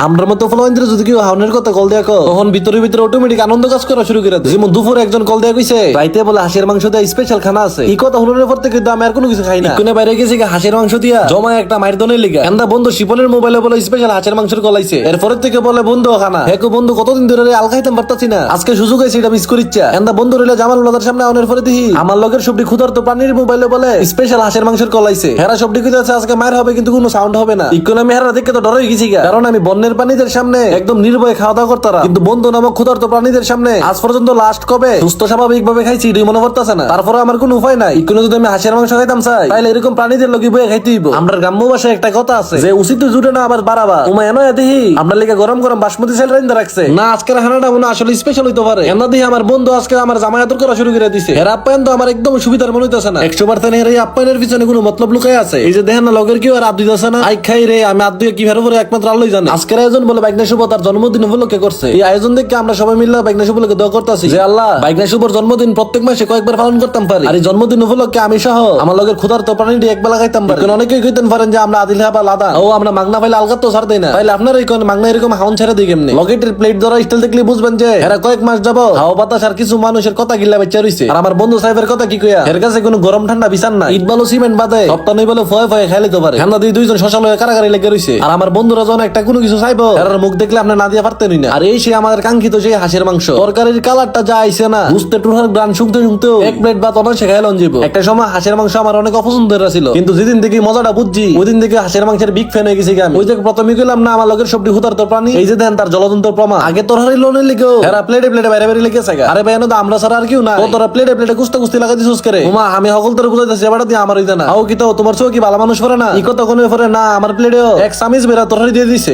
আমরা মতো ফলোয়ারদের যদি কেউ হাওনের কথা কল দেখো তখন ভিতরে ভিতরে অটোমেটিক আনন্দ কাজ করা শুরু করে দেয়। যেমন দুপুরে একজন কল দেয়া কইছে রাইতে বলে হাঁসের মাংস দিয়ে স্পেশাল খানা আছে। এই কথা হলোর পর থেকে আমি আর কোনো কিছু খাই না। কোনে বাইরে গেছি হাঁসের মাংস দিয়া জমা একটা মায়ের দনের লিগা এন্দা বন্ধু শিপনের মোবাইলে বলে স্পেশাল হাঁসের মাংসের কলাইছে। এরপর থেকে বলে বন্ধু খানা এক বন্ধু কতদিন ধরে আল খাইতাম পারতাছি না, আজকে সুযোগ হয়েছে এটা মিস করিচ্ছা। এন্দা বন্ধু রইলে জামাল উল্লাদের সামনে আনের পরে দিহি আমার লগের সবটি ক্ষুধার্ত প্রাণীর মোবাইলে বলে স্পেশাল হাঁসের মাংসের কলাইছে। হেরা সবটি কইতে আছে আজকে মায়ের হবে কিন্তু কোনো সাউন্ড হবে না। ইকোনমি হেরা দেখে তো ডরই গেছি গা, কারণ আমি বন্যের প্রাণীদের সামনে একদম নির্ভয়ে খাওয়া দাওয়া করতাম, কিন্তু বন্ধু নামক ক্ষুধার্ত প্রাণীদের সামনে আজ পর্যন্ত লাস্ট কবে সুস্থ স্বাভাবিক ভাবে খাইছি এটাই মনে পড়তেছে না। তারপরে আমার কোনো উপায় নাই, ইকোনো যদি আমি হাঁসের মাংস খাইতাম চাই তাহলে এরকম প্রাণীদের লোক বয়ে খাইতে হইব। আমরা গ্রাম্য ভাষায় একটা কথা আছে যে উচিত জুটে না আবার বাড়াবা উমা এনো দেখি আপনার লিগে গরম গরম বাসমতি চাল রাইন্দা রাখছে না। আজকের খানাটা মনে আসলে স্পেশাল হইতে পারে। এমন দেখি আমার বন্ধু আজকে আমার জামাই আদর করা শুরু করে দিছে। এর আপ্যায়ন তো আমার একদম সুবিধার মনে হইতেছে না। 100% এর এই আপ্যায়নের পিছনে কোনো মতলব লুকাই আছে। এই যে দেখেন না লগের কেউ আর আদ দিতেছে না, আই খাই রে আমি আদ দিয়ে কি ফেরো পরে একমাত্র আল্লাহই জানে। আজকের আয়োজন বলে বাইকনা শুভ তার জন্মদিন উপলক্ষে করছে। এই আয়োজন দেখে আমরা সবাই মিলে বাইকনা শুভ উপলক্ষে দোয়া করতেছি যে আল্লাহ বাইকনা শুভর জন্মদিন প্রত্যেক মাসে কয়েকবার পালন করতাম পারি, আর এই জন্মদিন উপলক্ষে আমি সহ আমার লগের ক্ষুধার্ত প্রাণীটি একবেলা খাইতাম পারি। অনেকেই কইতেন পারেন যে আমরা আদিল হাবা লাদা ও আমরা মাগনা পাইলে আলগাত তো ছাড় দেই না, তাইলে আপনারা কোন মাগনা এরকম হাউন ছেড়ে দিই কেমনে? লকেটের প্লেট ধরা স্টাইল দেখলে বুঝবেন যে এরা কয়েক মাস যাব হাওয়া বাতাস আর কিছু মানুষের কথা গিল্লা বেচা রইছে। আর আমার বন্ধু সাহেবের কথা কি কইয়া এর কাছে কোনো গরম ঠান্ডা বিছান না, ইট বালু সিমেন্ট বাদে সপ্তাহ নই বলে ফয়ে ফয়ে খাইলে তো পারে। ঠান্ডা দিয়ে দুইজন শশাল হয়ে কারাগারি লেগে রইছে। আর আমার বন্ধুরা যখন একটা কোনো কিছু চাইবো এর মুখ দেখলে আপনি না দিয়া পারতেনই না। আর এই সে আমাদের কাঙ্ক্ষিত সেই হাঁসের মাংস তরকারির কালারটা যা আইছে না বুঝতে টুহার গ্রান শুনতে শুনতেও এক প্লেট ভাত অনায়াসে খাইলন যাব। একটা সময় হাঁসের মাংস আমার অনেক অপছন্দের ছিল, কিন্তু যেদিন থেকে মজাটা বুঝছি ওই দিন থেকে হাঁসের মাংসের বিগ ফ্যান হয়ে গেছি আমি। ওই যে প্রথমে কইলাম না আমার লগের সবটি হুতার্ত প্রাণী, এই যে দেন তার জলতন্ত্র প্রমাণ। আগে তরহারি লোনের লিখেও এরা প্লেটে প্লেটে বাইরে বাইরে লিখেছে। আরে ভাই এনো আমরা ছাড়া আর কেউ না, তোরা প্লেটে প্লেটে কুস্তা কুস্তি লাগাই দিছিস করে উমা আমি সকল তোর বুঝাইতেছি এবারে দিয়ে আমার হইতা না। আও কি তো তোমার চোখ কি ভালো মানুষ পরে না ই কথা কোনে পরে না আমার প্লেটেও এক সামিজ বেরা তরহারি দিয়ে দিছে।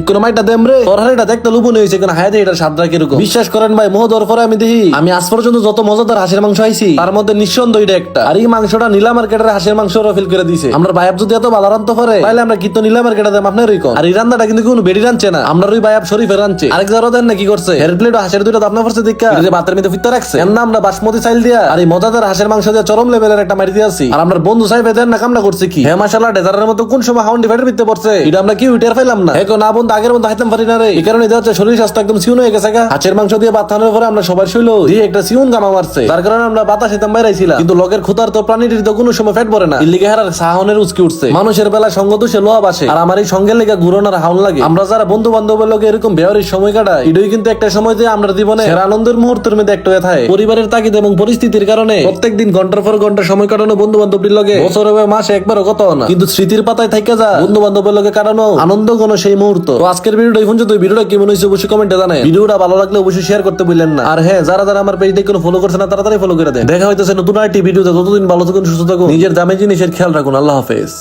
কোন মাইটা দেম রে তরহারিটা দেখতে লুবন হইছে কোন হায়াতে এটা স্বাদটা কিরকম। বিশ্বাস করেন ভাই মোহ দর পরে আমি দেখি আমি আজ পর্যন্ত যত মজাদার হাঁসের মাংস খাইছি তার মধ্যে নিঃসন্দেহ এটা একটা। আর এই মাংসটা নীলা মার্কেটের হাঁসের মাংস ফিল করে দিছে। আমরা ভাইয়াব যদি এত ভালো রান্তে পারে তাহলে আমরা কি তো নীলা মার্কেটে দেম আপনার ওই কোন। আর এই রান্নাটা কিন্তু কোনো বেডি রাঁধছে না, আমরা ওই ভাইয়াব শরীফের রাঁধছে। আরেক জারো দেন না কি করছে এর প্লেট হাঁসের দুইটা দাপনা পড়ছে দেখা যে ভাতের মধ্যে ফিত্তা রাখছে এর নাম আমরা বাসমতি চাইল দিয়া আর এই মজাদার হাঁসের মাংস দিয়ে চরম লেভেলের একটা মারি দিয়েছি। আর আমরা বন্ধু সাহেব দেন না কামনা করছে কি হ্যাঁ মাশাআল্লাহ ডেজার্টের মতো কোন সময় হাউন্ডি ফাইটার ভিতরে পড়ছে এটা আমরা কি উইটার পাইলাম না। এখন না বন্ধু আগের মতো খাইতাম পারি না রে, এই কারণে দেখা শরীর স্বাস্থ্য একদম সিউন হয়ে গেছে। হাঁসের মাংস দিয়ে ভাত খাওয়ানোর পরে আমরা সবার শৈল দিয়ে একটা সিউন গামা মারছে, তার কারণে আমরা বাতাস খেতাম বাইরাইছিলাম। কিন্তু লোকের ক্ষুধার তো প্রাণীটির তো কোনো সময় ফেট পড়ে না, ইল্লিগে হারার সাহনের উচকি উঠছে। মানুষের বেলা সঙ্গ তো সে লোহা বাসে আর আমার এই সঙ্গের লেগে ঘুরোনার হাউন লাগে। আমরা যারা বন্ধু বান্ধবের লোক এরকম বেয়ারির সময় কাটাই এটাই কিন্তু একটা সময় যে আমরা জীবনে আনন্দের মুহূর্তের মধ্যে একটা হয়ে থাকে। পরিবারের তাগিদ এবং পরিস্থিতির কারণে প্রত্যেক দিন ঘন্টার পর ঘন্টা সময় কাটানো বন্ধু বান্ধবের লগে বছর মাসে একবারও কত না, কিন্তু স্মৃতির পাতায় থাইকা যা বন্ধু বান্ধবের লগে কাটানো আনন্দ কোনো সেই মুহূর্ত। তো আজকের ভিডিওটা এই পর্যন্ত। ভিডিওটা কেমন হয়েছে অবশ্যই কমেন্টে জানাই। ভিডিওটা ভালো লাগলে অবশ্যই শেয়ার করতে ভুলেন না। আর হ্যাঁ যারা যারা আমার পেজ দেখে ফলো করছে না তাড়াতাড়ি ফলো করে দেন। দেখা হইতেছে নতুন আরেকটি ভিডিওতে। ততদিন ভালো থাকুন, সুস্থ থাকুন, নিজের দামি জিনিসের খেয়াল রাখুন। আল্লাহ হাফেজ।